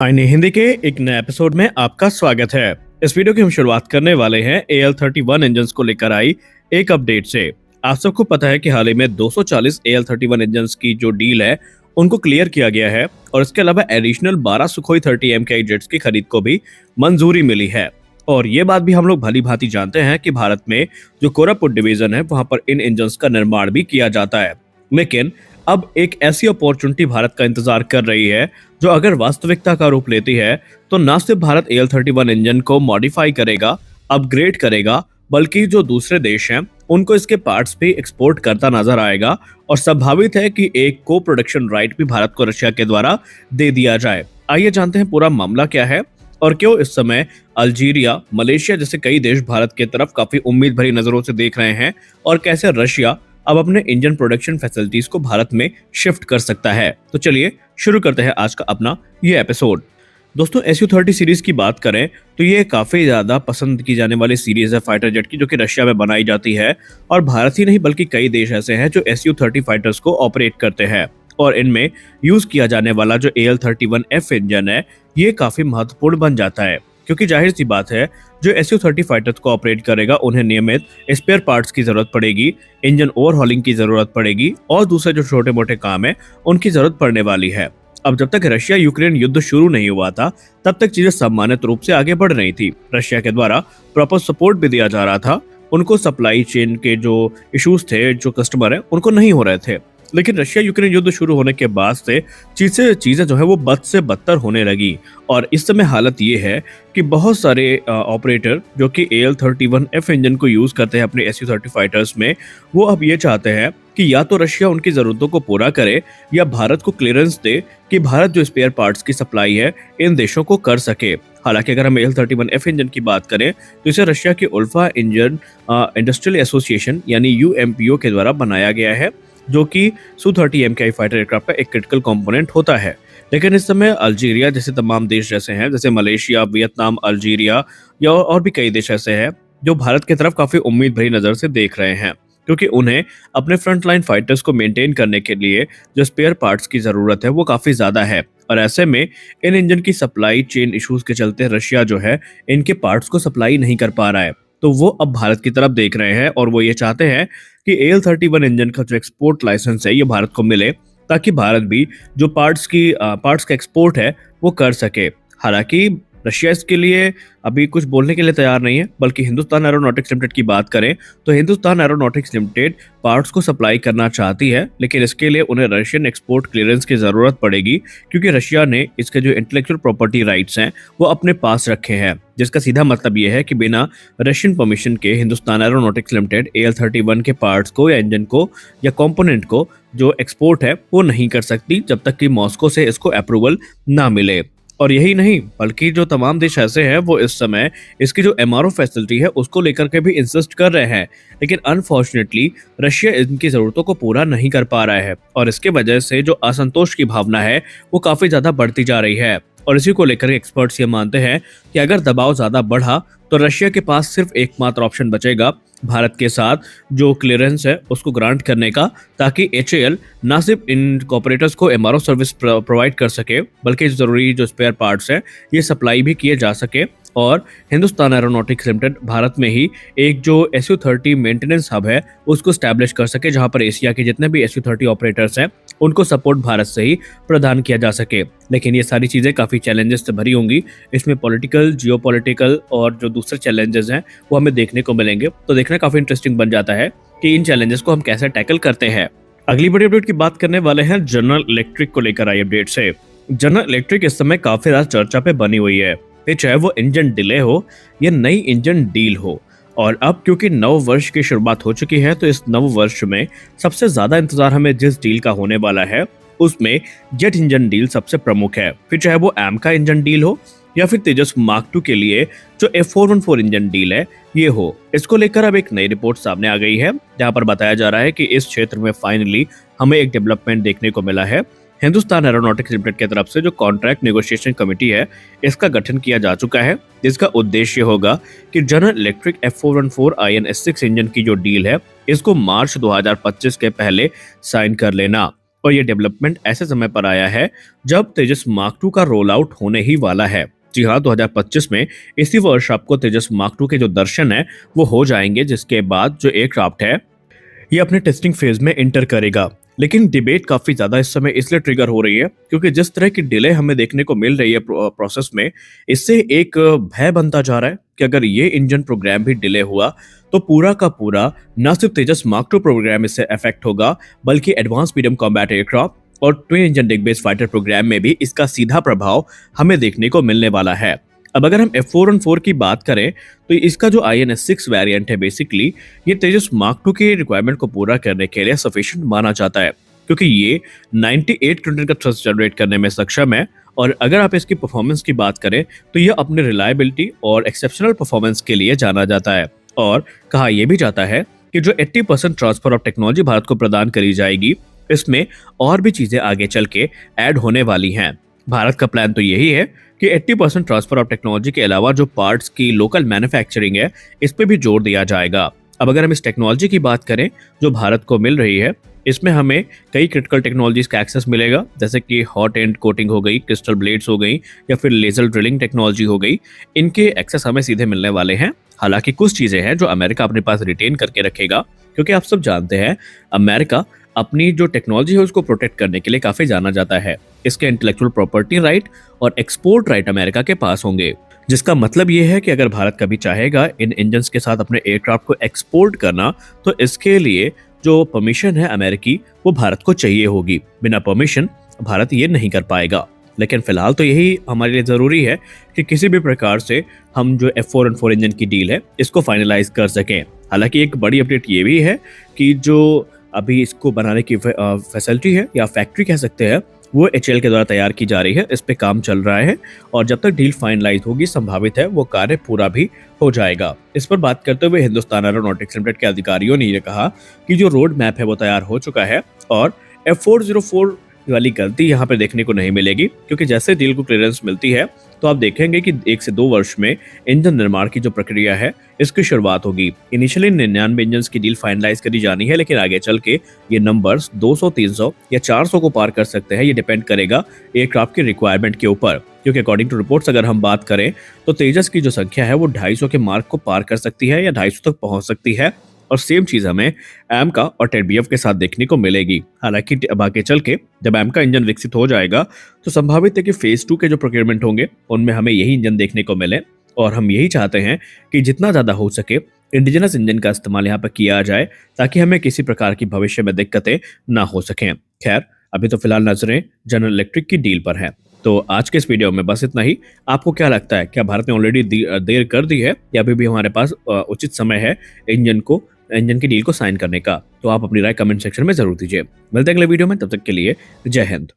आईने हिंदी के एक नए एपिसोड में आपका स्वागत है। इस वीडियो की हम शुरुआत करने वाले हैं AL-31 इंजन को लेकर आई एक अपडेट से। आप सबको पता है कि हाल ही में 240 AL-31 इंजन की जो डील है उनको क्लियर किया गया है और इसके अलावा एडिशनल 12 सुखोई 30 MKI जेट्स की खरीद को भी मंजूरी मिली है। और ये बात भी हम लोग भली भांति जानते हैं कि भारत में जो कोरापुट डिवीजन है वहां पर इन इंजन का निर्माण भी किया जाता है। लेकिन अब एक ऐसी अपॉर्चुनिटी भारत का इंतजार कर रही है जो अगर वास्तविकता का रूप लेती है तो न सिर्फ भारत AL-31 इंजन को मॉडिफाई करेगा, अपग्रेड करेगा, बल्कि जो दूसरे देश हैं उनको इसके पार्ट्स भी एक्सपोर्ट करता नजर आएगा और संभावित है कि एक को प्रोडक्शन राइट भी भारत को रशिया के द्वारा दे दिया जाए। आइए जानते हैं पूरा मामला क्या है और क्यों इस समय अल्जीरिया, मलेशिया जैसे कई देश भारत की तरफ काफी उम्मीद भरी नजरों से देख रहे हैं और कैसे रशिया अब अपने इंजन प्रोडक्शन फैसिलिटीज को भारत में शिफ्ट कर सकता है। तो चलिए शुरू करते हैं आज का अपना ये एपिसोड। दोस्तों, SU-30 सीरीज की बात करें तो ये काफी ज्यादा पसंद की जाने वाली सीरीज है फाइटर जेट की, जो कि रशिया में बनाई जाती है और भारत ही नहीं बल्कि कई देश ऐसे हैं जो SU-30 फाइटर्स को ऑपरेट करते हैं। और इनमें यूज किया जाने वाला जो AL-31F इंजन है ये काफी महत्वपूर्ण बन जाता है, क्योंकि जाहिर सी बात है जो SU-30 फाइटर्स को ऑपरेट करेगा उन्हें नियमित स्पेयर पार्ट्स की जरूरत पड़ेगी, इंजन ओवरहॉलिंग की जरूरत पड़ेगी और दूसरे जो छोटे मोटे काम है उनकी जरूरत पड़ने वाली है। अब जब तक रशिया यूक्रेन युद्ध शुरू नहीं हुआ था तब तक चीजें सम्मानित रूप से आगे बढ़ रही थी। रशिया के द्वारा प्रॉपर सपोर्ट भी दिया जा रहा था, उनको सप्लाई चेन के जो इश्यूज थे, जो कस्टमर है उनको नहीं हो रहे थे। लेकिन रशिया यूक्रेन युद्ध शुरू होने के बाद से चीजें जो है वो बद से बदतर होने लगी और इस समय हालत ये है कि बहुत सारे ऑपरेटर जो कि AL-31F इंजन को यूज करते हैं अपने SU-30 फाइटर्स में, वो अब ये चाहते हैं कि या तो रशिया उनकी जरूरतों को पूरा करे या भारत को क्लियरेंस दे कि भारत जो स्पेयर पार्ट्स की सप्लाई है इन देशों को कर सके। हालांकि अगर हम AL-31F इंजन की बात करें तो इसे रशिया के उल्फा इंजन इंडस्ट्रियल एसोसिएशन यानी UMPO के द्वारा बनाया गया है, जो कि Su-30 MKI फाइटर एयरक्राफ्ट का एक क्रिटिकल कंपोनेंट होता है। लेकिन इस समय अल्जीरिया जैसे तमाम देश जैसे हैं, जैसे मलेशिया, वियतनाम, अल्जीरिया या और भी कई देश ऐसे हैं जो भारत की तरफ काफी उम्मीद भरी नजर से देख रहे हैं, क्योंकि उन्हें अपने फ्रंट लाइन फाइटर्स को मेंटेन करने के लिए जो स्पेयर पार्ट्स की जरूरत है वो काफी ज्यादा है। और ऐसे में इन इंजन की सप्लाई चेन इश्यूज के चलते रशिया जो है इनके पार्ट्स को सप्लाई नहीं कर पा रहा है, तो वो अब भारत की तरफ देख रहे हैं और वो ये चाहते हैं कि AL-31 इंजन का जो एक्सपोर्ट लाइसेंस है ये भारत को मिले, ताकि भारत भी जो पार्ट्स का एक्सपोर्ट है वो कर सके। हालांकि रशिया इसके लिए अभी कुछ बोलने के लिए तैयार नहीं है, बल्कि हिंदुस्तान एरोनॉटिक्स लिमिटेड की बात करें तो हिंदुस्तान एरोनॉटिक्स लिमिटेड पार्ट्स को सप्लाई करना चाहती है, लेकिन इसके लिए उन्हें रशियन एक्सपोर्ट क्लियरेंस की जरूरत पड़ेगी, क्योंकि रशिया ने इसके जो इंटेलेक्चुअल प्रॉपर्टी राइट्स हैं वो अपने पास रखे हैं, जिसका सीधा मतलब ये है कि बिना रशियन परमिशन के हिंदुस्तान एरोनॉटिक्स लिमिटेड AL-31 के पार्ट्स को या इंजन को या कंपोनेंट को जो एक्सपोर्ट है वो नहीं कर सकती जब तक कि मॉस्को से इसको अप्रूवल ना मिले। और यही नहीं बल्कि जो तमाम देश ऐसे हैं वो इस समय इसकी जो MRO फैसिलिटी है उसको लेकर के भी इंसिस्ट कर रहे हैं, लेकिन अनफॉर्चुनेटली रशिया इनकी जरूरतों को पूरा नहीं कर पा रहा है और इसके वजह से जो असंतोष की भावना है वो काफी ज्यादा बढ़ती जा रही है। और इसी को लेकर एक्सपर्ट्स ये मानते हैं कि अगर दबाव ज्यादा बढ़ा तो रशिया के पास सिर्फ एकमात्र ऑप्शन बचेगा भारत के साथ जो क्लियरेंस है उसको ग्रांट करने का, ताकि HAL ना सिर्फ इन कॉपरेटर्स को MRO सर्विस प्रोवाइड कर सके बल्कि जरूरी जो स्पेयर पार्ट्स है ये सप्लाई भी किए जा सके और हिंदुस्तान एरोनॉटिक्स लिमिटेड भारत में ही एक जो SU-30 मेंटेनेंस हब है उसको स्टैब्लिश कर सके, जहां पर एशिया के जितने भी SU-30 ऑपरेटर्स हैं उनको सपोर्ट भारत से ही प्रदान किया जा सके। लेकिन ये सारी चीजें काफी चैलेंजेस से भरी होंगी, इसमें पॉलिटिकल, जियोपॉलिटिकल और जो दूसरे चैलेंजेस हैं वो हमें देखने को मिलेंगे, तो देखना काफी इंटरेस्टिंग बन जाता है कि इन चैलेंजेस को हम कैसे टैकल करते हैं। अगली बड़ी अपडेट की बात करने वाले हैं जनरल इलेक्ट्रिक को लेकर आई अपडेट से। जनरल इलेक्ट्रिक इस समय काफी ज्यादा चर्चा पे बनी हुई है, चाहे वो इंजन डिले हो या नई इंजन डील हो। और अब क्योंकि नव वर्ष की शुरुआत हो चुकी है तो इस नव वर्ष में सबसे ज्यादा इंतजार हमें जिस डील का होने वाला है उसमें जेट इंजन डील सबसे प्रमुख है, फिर चाहे वो AMCA इंजन डील हो या फिर तेजस मार्क 2 के लिए जो F414 इंजन डील है ये हो। इसको लेकर अब एक नई रिपोर्ट सामने आ गई है जहां पर बताया जा रहा है कि इस क्षेत्र में फाइनली हमें एक डेवलपमेंट देखने को मिला है। हिंदुस्तान एरोनॉटिक्स लिमिटेड की तरफ से जो कॉन्ट्रैक्ट नेगोशिएशन कमेटी है इसका गठन किया जा चुका है, जिसका उद्देश्य होगा कि general electric F414 IN-S6 engine की जो डील है इसको मार्च 2025 के पहले साइन कर लेना। और ये डेवलपमेंट ऐसे समय पर आया है जब तेजस मार्क टू का रोल आउट होने ही वाला है। जी हाँ, 2025 में इसी वर्ष आपको तेजस मार्क टू के जो दर्शन है वो हो जाएंगे, जिसके बाद जो एयरक्राफ्ट है ये अपने टेस्टिंग फेज में एंटर करेगा। लेकिन डिबेट काफी ज्यादा इस समय इसलिए ट्रिगर हो रही है क्योंकि जिस तरह की डिले हमें देखने को मिल रही है प्रोसेस में, इससे एक भय बनता जा रहा है कि अगर ये इंजन प्रोग्राम भी डिले हुआ तो पूरा का पूरा न सिर्फ तेजस मार्क टू प्रोग्राम इससे अफेक्ट होगा, बल्कि एडवांस मीडियम कॉम्बैट एयरक्राफ्ट और ट्विन इंजन डिग बेस फाइटर प्रोग्राम में भी इसका सीधा प्रभाव हमें देखने को मिलने वाला है। अब अगर हम F414 की बात करें तो इसका जो INS-6 वेरिएंट है, बेसिकली ये तेजस मार्क टू के रिक्वायरमेंट को पूरा करने के लिए सफिशिएंट माना जाता है क्योंकि ये 98 किलोन्यूटन का थ्रस्ट जनरेट करने में सक्षम है। और अगर आप इसकी परफॉर्मेंस की बात करें तो ये अपने रिलायबिलिटी और एक्सेप्शनल परफॉर्मेंस के लिए जाना जाता है। और कहा यह भी जाता है कि जो 80% ट्रांसफर ऑफ टेक्नोलॉजी भारत को प्रदान करी जाएगी, इसमें और भी चीजें आगे चल के ऐड होने वाली हैं। भारत का प्लान तो यही है कि 80% ट्रांसफर ऑफ टेक्नोलॉजी के अलावा जो पार्ट्स की लोकल मैन्युफैक्चरिंग है इस पे भी जोर दिया जाएगा। अब अगर हम इस टेक्नोलॉजी की बात करें जो भारत को मिल रही है, इसमें हमें कई क्रिटिकल टेक्नोलॉजीज का एक्सेस मिलेगा, जैसे कि हॉट एंड कोटिंग हो गई, क्रिस्टल ब्लेड्स हो गई या फिर लेजर ड्रिलिंग टेक्नोलॉजी हो गई। इनके एक्सेस हमें सीधे मिलने वाले हैं। हालांकि कुछ चीजें हैं जो अमेरिका अपने पास रिटेन करके रखेगा, क्योंकि आप सब जानते हैं अमेरिका अपनी जो टेक्नोलॉजी है उसको प्रोटेक्ट करने के लिए काफी जाना जाता है। इसके इंटेलेक्चुअल प्रॉपर्टी राइट और एक्सपोर्ट राइट अमेरिका के पास होंगे, जिसका मतलब ये है कि अगर भारत कभी चाहेगा इन इंजन्स के साथ अपने एयरक्राफ्ट को एक्सपोर्ट करना, तो इसके लिए जो परमिशन है अमेरिकी वो भारत को चाहिए होगी। बिना परमिशन भारत ये नहीं कर पाएगा। लेकिन फिलहाल तो यही हमारे लिए जरूरी है कि किसी भी प्रकार से हम जो F414 इंजन की डील है इसको फाइनलाइज कर सकें। हालांकि एक बड़ी अपडेट ये भी है कि जो अभी इसको बनाने की फैसिलिटी है या फैक्ट्री कह सकते हैं, वो HAL के द्वारा तैयार की जा रही है। इस पे काम चल रहा है और जब तक डील फाइनलाइज होगी संभावित है वो कार्य पूरा भी हो जाएगा। इस पर बात करते हुए हिंदुस्तान एरोनॉटिक्स लिमिटेड के अधिकारियों ने ये कहा कि जो रोड मैप है वो तैयार हो चुका है और F404 वाली गलती यहाँ पे देखने को नहीं मिलेगी, क्योंकि जैसे डील को क्लियरेंस मिलती है तो आप देखेंगे कि 1 से 2 वर्ष में इंजन निर्माण की जो प्रक्रिया है इसकी शुरुआत होगी। इनिशियली 99 इंजन की डील फाइनलाइज करी जानी है, लेकिन आगे चल के ये नंबर्स 200, 300 या 400 को पार कर सकते हैं। ये डिपेंड करेगा एयरक्राफ्ट की रिक्वायरमेंट के ऊपर, क्योंकि अकॉर्डिंग टू रिपोर्ट्स अगर हम बात करें तो तेजस की जो संख्या है वो 250 के मार्क को पार कर सकती है या 250 तक पहुंच सकती है। और सेम चीज हमें एमका और टेडबीएफ के साथ देखने को मिलेगी। हालांकि अब आगे चल के जब एमका इंजन विकसित हो जाएगा तो संभावित है कि फेज 2 के जो प्रोक्योरमेंट होंगे उनमें हमें यही इंजन देखने को मिले। और हम यही चाहते हैं कि जितना ज्यादा हो सके इंडिजिनस इंजन का इस्तेमाल यहाँ पर किया जाए, ताकि हमें किसी प्रकार की भविष्य में दिक्कतें ना हो सकें। खैर, अभी तो फिलहाल नजरें जनरल इलेक्ट्रिक की डील पर हैं। तो आज के इस वीडियो में बस इतना ही। आपको क्या लगता है, क्या भारत ने ऑलरेडी देर कर दी है या अभी भी हमारे पास उचित समय है इंजन की डील को साइन करने का? तो आप अपनी राय कमेंट सेक्शन में जरूर दीजिए। मिलते हैं अगले वीडियो में, तब तक के लिए जय हिंद।